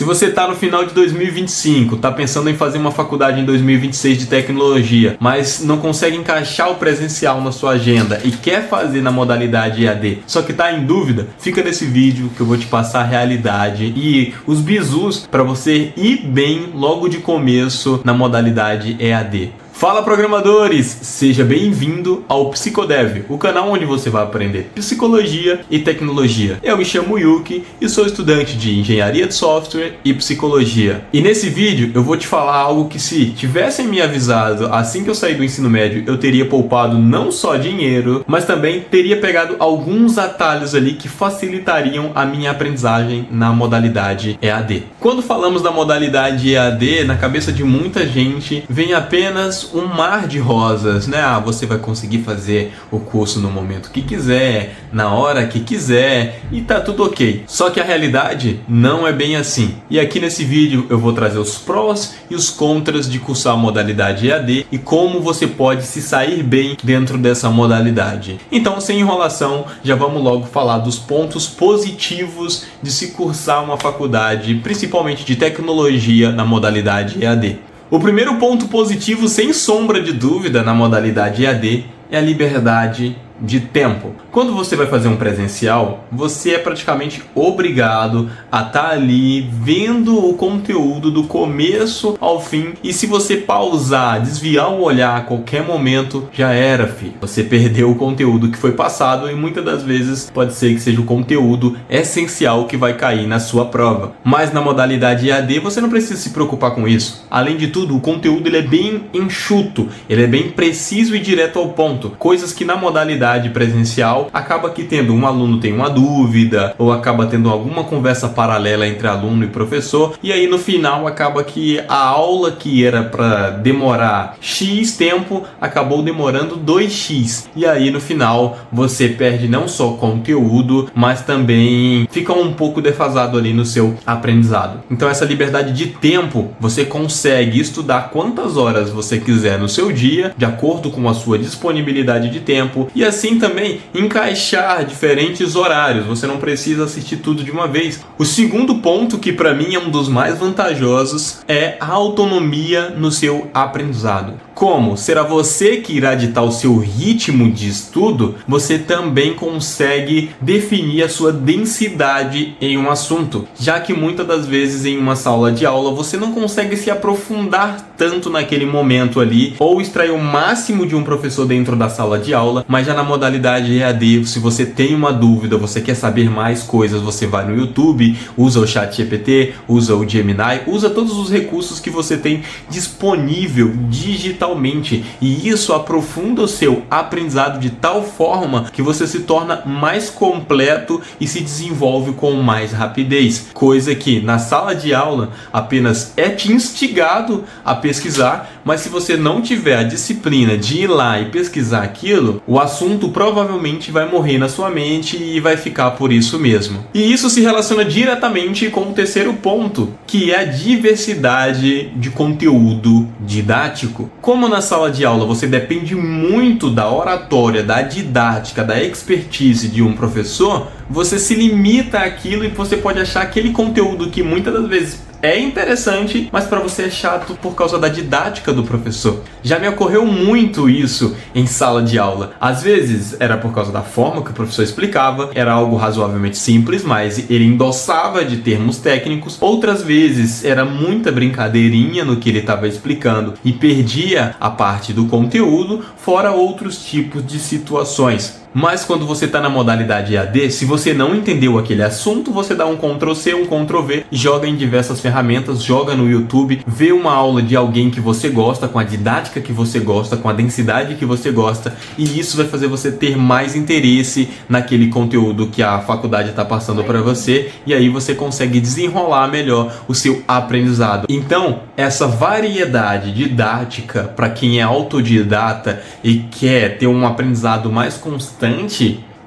Se você está no final de 2025, está pensando em fazer uma faculdade em 2026 de tecnologia, mas não consegue encaixar o presencial na sua agenda e quer fazer na modalidade EAD, só que está em dúvida, fica nesse vídeo que eu vou te passar a realidade e os bizus para você ir bem logo de começo na modalidade EAD. Fala programadores, seja bem-vindo ao Psicodev, o canal onde você vai aprender psicologia e tecnologia. Eu me chamo Yuki e sou estudante de engenharia de software e psicologia. E nesse vídeo eu vou te falar algo que, se tivessem me avisado assim que eu saí do ensino médio, eu teria poupado não só dinheiro, mas também teria pegado alguns atalhos ali que facilitariam a minha aprendizagem na modalidade EAD. Quando falamos da modalidade EAD, na cabeça de muita gente vem apenas um mar de rosas, né? Você vai conseguir fazer o curso no momento que quiser, na hora que quiser e tá tudo ok. Só que a realidade não é bem assim. E aqui nesse vídeo eu vou trazer os prós e os contras de cursar a modalidade EAD e como você pode se sair bem dentro dessa modalidade. Então, sem enrolação, já vamos logo falar dos pontos positivos de se cursar uma faculdade, principalmente de tecnologia, na modalidade EAD. O primeiro ponto positivo, sem sombra de dúvida, na modalidade EAD é a liberdade de tempo. Quando você vai fazer um presencial, você é praticamente obrigado a estar ali vendo o conteúdo do começo ao fim, e se você pausar, desviar o olhar a qualquer momento, já era, filho. Você perdeu o conteúdo que foi passado e muitas das vezes pode ser que seja o conteúdo essencial que vai cair na sua prova. Mas na modalidade EAD você não precisa se preocupar com isso. Além de tudo, o conteúdo ele é bem enxuto, ele é bem preciso e direto ao ponto, coisas que na modalidade presencial acaba que tendo um aluno tem uma dúvida ou acaba tendo alguma conversa paralela entre aluno e professor, e aí no final acaba que a aula que era para demorar X tempo acabou demorando 2x, e aí no final você perde não só conteúdo, mas também fica um pouco defasado ali no seu aprendizado. Então essa liberdade de tempo, você consegue estudar quantas horas você quiser no seu dia, de acordo com a sua disponibilidade de tempo, e assim também encaixar diferentes horários. Você não precisa assistir tudo de uma vez. O segundo ponto, que para mim é um dos mais vantajosos, é a autonomia no seu aprendizado. Como será você que irá ditar o seu ritmo de estudo, você também consegue definir a sua densidade em um assunto, já que muitas das vezes em uma sala de aula você não consegue se aprofundar tanto naquele momento ali, ou extrair o máximo de um professor dentro da sala de aula, mas já na modalidade EAD, se você tem uma dúvida, você quer saber mais coisas, você vai no YouTube, usa o ChatGPT, usa o Gemini, usa todos os recursos que você tem disponível digitalmente, e isso aprofunda o seu aprendizado de tal forma que você se torna mais completo e se desenvolve com mais rapidez, coisa que na sala de aula apenas é te instigado a pesquisar, mas se você não tiver a disciplina de ir lá e pesquisar aquilo, o assunto provavelmente vai morrer na sua mente e vai ficar por isso mesmo. E isso se relaciona diretamente com o terceiro ponto, que é a diversidade de conteúdo didático. Como na sala de aula você depende muito da oratória, da didática, da expertise de um professor, você se limita àquilo e você pode achar aquele conteúdo que muitas das vezes é interessante, mas para você é chato por causa da didática do professor. Já me ocorreu muito isso em sala de aula. Às vezes era por causa da forma que o professor explicava, era algo razoavelmente simples, mas ele endossava de termos técnicos. Outras vezes era muita brincadeirinha no que ele estava explicando e perdia a parte do conteúdo, fora outros tipos de situações. Mas quando você está na modalidade EAD, se você não entendeu aquele assunto, você dá um Ctrl+C, um Ctrl+V, joga em diversas ferramentas, joga no YouTube, vê uma aula de alguém que você gosta, com a didática que você gosta, com a densidade que você gosta, e isso vai fazer você ter mais interesse naquele conteúdo que a faculdade está passando para você, e aí você consegue desenrolar melhor o seu aprendizado. Então, essa variedade didática para quem é autodidata e quer ter um aprendizado mais constante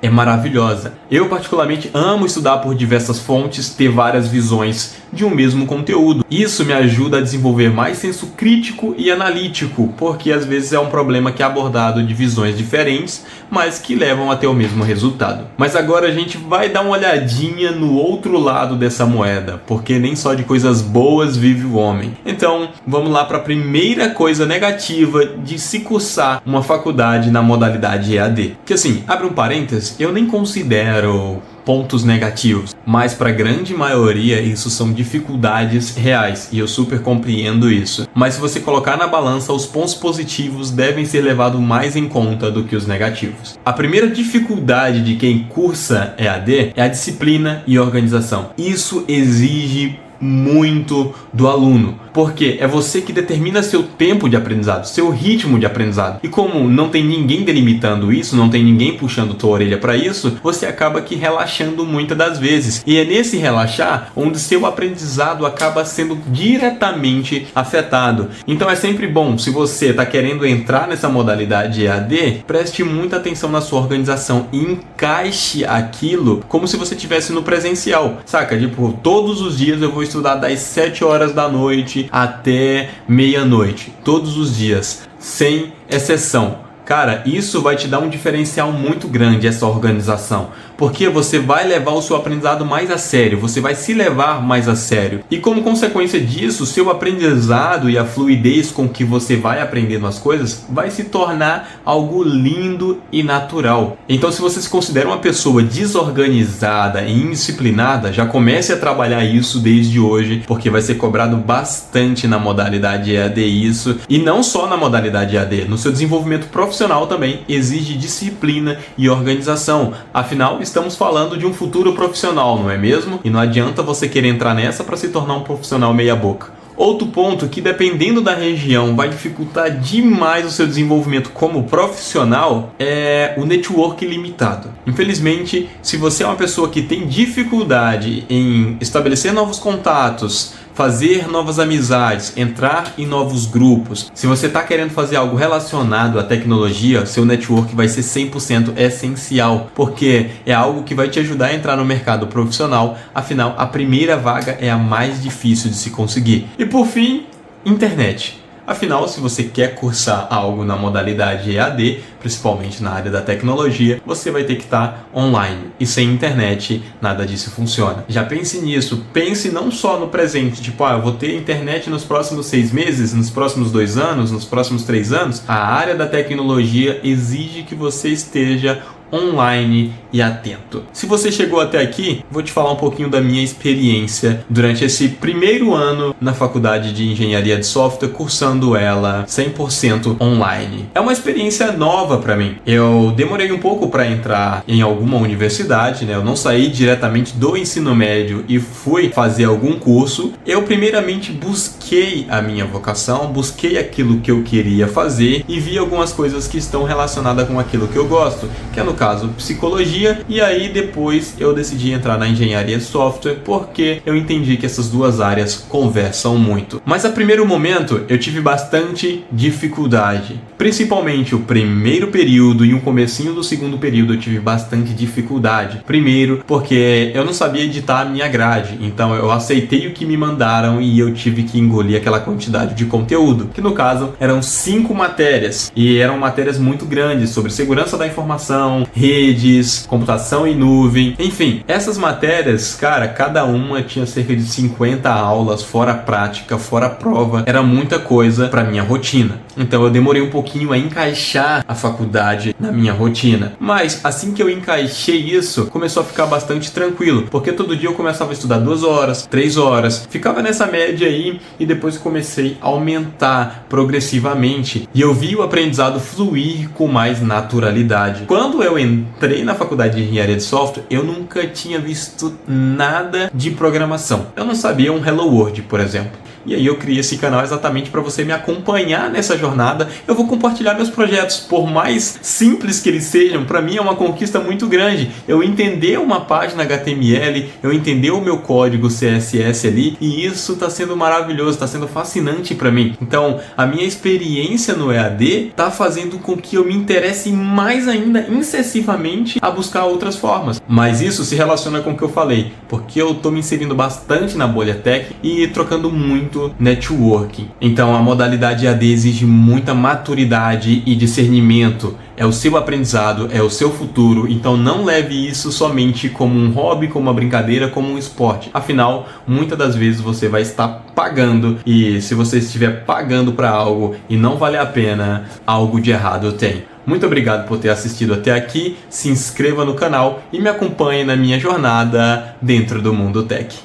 é maravilhosa. Eu particularmente amo estudar por diversas fontes, ter várias visões de um mesmo conteúdo. Isso me ajuda a desenvolver mais senso crítico e analítico, porque às vezes é um problema que é abordado de visões diferentes, mas que levam até o mesmo resultado. Mas agora a gente vai dar uma olhadinha no outro lado dessa moeda, porque nem só de coisas boas vive o homem. Então, vamos lá para a primeira coisa negativa de se cursar uma faculdade na modalidade EAD. Que assim, abre um parênteses, eu nem considero pontos negativos, mas para a grande maioria isso são dificuldades reais e eu super compreendo isso. Mas se você colocar na balança, os pontos positivos devem ser levados mais em conta do que os negativos. A primeira dificuldade de quem cursa EAD é a disciplina e organização. Isso exige muito do aluno, porque é você que determina seu tempo de aprendizado, seu ritmo de aprendizado. E como não tem ninguém delimitando isso, não tem ninguém puxando tua orelha para isso, você acaba que relaxando muitas das vezes. E é nesse relaxar onde seu aprendizado acaba sendo diretamente afetado. Então é sempre bom, se você está querendo entrar nessa modalidade EAD, preste muita atenção na sua organização e encaixe aquilo como se você estivesse no presencial, saca? Tipo, todos os dias eu vou estudar das 7 horas da noite até meia-noite, todos os dias, sem exceção. Cara, isso vai te dar um diferencial muito grande, essa organização, porque você vai levar o seu aprendizado mais a sério, você vai se levar mais a sério. E como consequência disso, seu aprendizado e a fluidez com que você vai aprendendo as coisas vai se tornar algo lindo e natural. Então, se você se considera uma pessoa desorganizada e indisciplinada, já comece a trabalhar isso desde hoje, porque vai ser cobrado bastante na modalidade EAD isso, e não só na modalidade EAD, no seu desenvolvimento profissional também exige disciplina e organização. Afinal, estamos falando de um futuro profissional, não é mesmo? E não adianta você querer entrar nessa para se tornar um profissional meia boca. Outro ponto que, dependendo da região, vai dificultar demais o seu desenvolvimento como profissional é o network limitado. Infelizmente, se você é uma pessoa que tem dificuldade em estabelecer novos contatos, fazer novas amizades, entrar em novos grupos, se você está querendo fazer algo relacionado à tecnologia, seu network vai ser 100% essencial, porque é algo que vai te ajudar a entrar no mercado profissional. Afinal, a primeira vaga é a mais difícil de se conseguir. E por fim, internet. Afinal, se você quer cursar algo na modalidade EAD, principalmente na área da tecnologia, você vai ter que estar online. E sem internet, nada disso funciona. Já pense nisso. Pense não só no presente, tipo, eu vou ter internet nos próximos 6 meses, nos próximos 2 anos, nos próximos 3 anos. A área da tecnologia exige que você esteja online e atento. Se você chegou até aqui, vou te falar um pouquinho da minha experiência durante esse primeiro ano na faculdade de engenharia de software, cursando ela 100% online. É uma experiência nova para mim. Eu demorei um pouco para entrar em alguma universidade, né? Eu não saí diretamente do ensino médio e fui fazer algum curso. Eu primeiramente busquei a minha vocação, busquei aquilo que eu queria fazer e vi algumas coisas que estão relacionadas com aquilo que eu gosto, que é no caso psicologia, e aí depois eu decidi entrar na engenharia de software porque eu entendi que essas duas áreas conversam muito. Mas a primeiro momento eu tive bastante dificuldade, principalmente o primeiro período e o comecinho do segundo período eu tive bastante dificuldade. Primeiro porque eu não sabia editar a minha grade, então eu aceitei o que me mandaram e eu tive que engolir aquela quantidade de conteúdo, que no caso eram 5 matérias, e eram matérias muito grandes sobre segurança da informação, redes, computação em nuvem, enfim, essas matérias, cara, cada uma tinha cerca de 50 aulas, fora prática, fora prova, era muita coisa para minha rotina. Então eu demorei um pouquinho a encaixar a faculdade na minha rotina, mas assim que eu encaixei isso, começou a ficar bastante tranquilo, porque todo dia eu começava a estudar 2 horas, 3 horas, ficava nessa média aí, e depois comecei a aumentar progressivamente, e eu vi o aprendizado fluir com mais naturalidade. Quando eu entrei na faculdade de engenharia de software, eu nunca tinha visto nada de programação. Eu não sabia um Hello World, por exemplo. E aí eu criei esse canal exatamente para você me acompanhar nessa jornada. Eu vou compartilhar meus projetos, por mais simples que eles sejam, para mim é uma conquista muito grande. Eu entender uma página HTML, eu entender o meu código CSS ali, e isso está sendo maravilhoso, está sendo fascinante para mim. Então, a minha experiência no EAD está fazendo com que eu me interesse mais ainda, incessivamente, a buscar outras formas. Mas isso se relaciona com o que eu falei, porque eu estou me inserindo bastante na bolha tech e trocando muito networking. Então, a modalidade EAD exige muita maturidade e discernimento. É o seu aprendizado, é o seu futuro, então não leve isso somente como um hobby, como uma brincadeira, como um esporte. Afinal, muitas das vezes você vai estar pagando, e se você estiver pagando para algo e não vale a pena, algo de errado tem. Muito obrigado por ter assistido até aqui, se inscreva no canal e me acompanhe na minha jornada dentro do mundo tech.